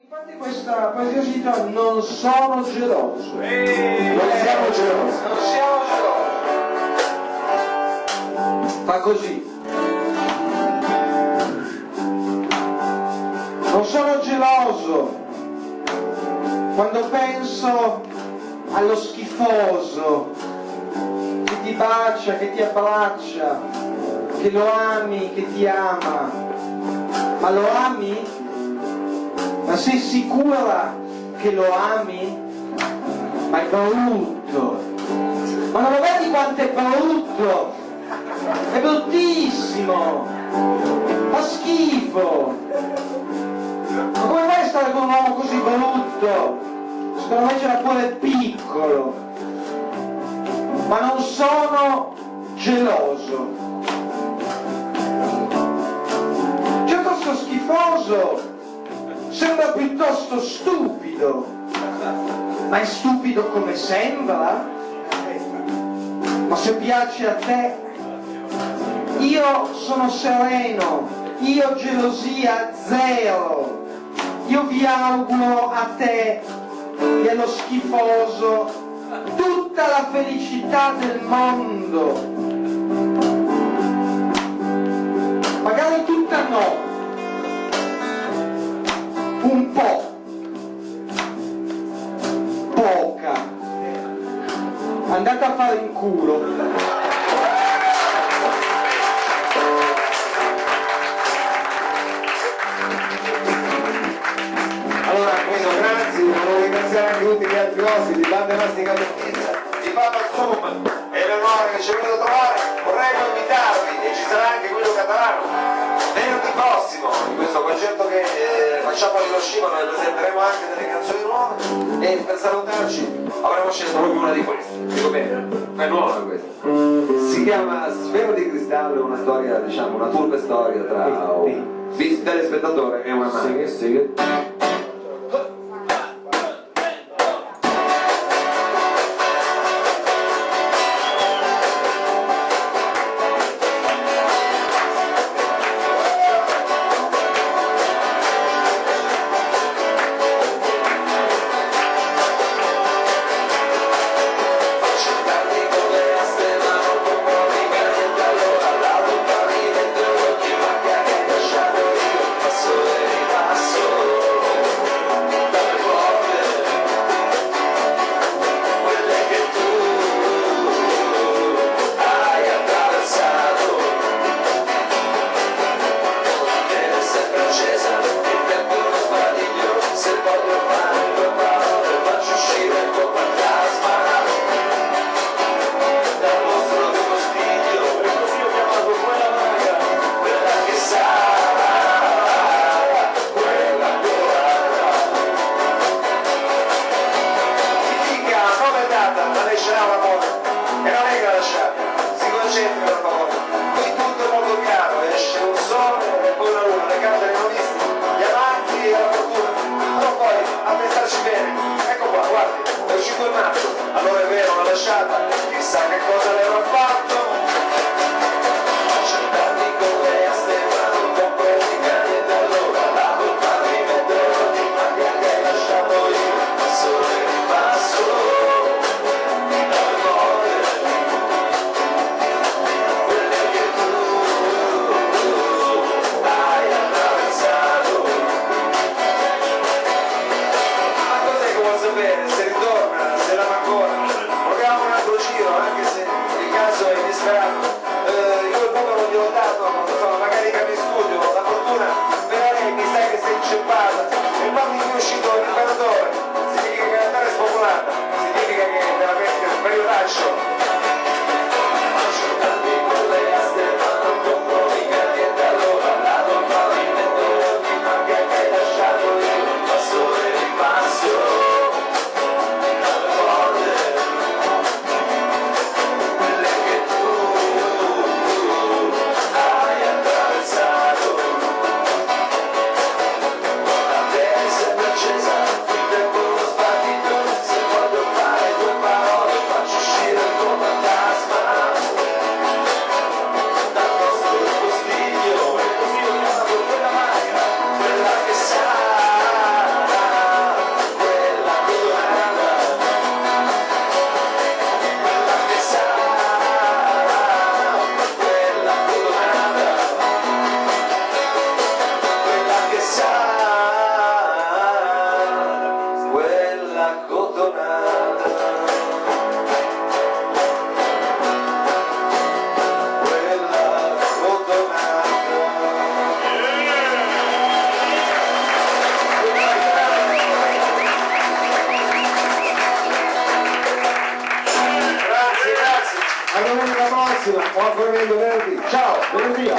Infatti questa poesia si intitola Non sono geloso. Non siamo gelosi. Non siamo gelosi. Fa così. Non sono geloso quando penso allo schifoso che ti bacia, che ti abbraccia, che lo ami, che ti ama. Ma lo ami? Ma sei sicura che lo ami? Ma è brutto! Ma non lo vedi quanto è brutto? È bruttissimo! Fa schifo! Ma come fai a stare con un uomo così brutto? Secondo me c'era pure piccolo! Ma non sono geloso! Certo sto schifoso! Sembra piuttosto stupido, ma è stupido come sembra? Ma se piace a te, io sono sereno, io gelosia zero, io vi auguro a te e allo schifoso tutta la felicità del mondo, magari tutta no, un po', poca, andate a fare in culo. Allora, Guido, grazie, volevo ringraziare anche tutti gli altri ospiti, di Bande Masticate Pizza, di Papa Zoom e Eleonora che ci è venuto a trovare. Vorrei invitarvi, e ci sarà anche Guido Catalano, venerdì prossimo, in questo concerto che facciamo a Hiroshima, noi presenteremo anche delle canzoni nuove e per salutarci avremo scelto proprio una di queste. Dico bene, è nuova questa. Si chiama Sfera di Cristallo, è una storia, diciamo, una turpe storia tra un telespettatore e una madre. Allora è vero, l'ho lasciata, chissà che cosa le avrà fatto. Cercarmi come a Stefano, con quelli cani e da allora la colpa mi metterò di maglia che hai lasciato io, passo e ripasso dalle volte, quelle che tu hai attraversato. Ma cos'è che vuoi sapere? Se ritorna, se la ancora, proviamo un altro giro, anche se il caso è disperato. Io il numero gli ho dato, non so, magari capi in studio, la fortuna per lei mi sa che sei inceppata, e quando mi è uscito l'imperatore, significa che la terra è spopolata, significa che veramente è un periodaccio. Accesa, il tempo lo sbattito, se voglio fare due parole faccio uscire a domenica prossima, buon fornimento venerdì, ciao! Venerdì.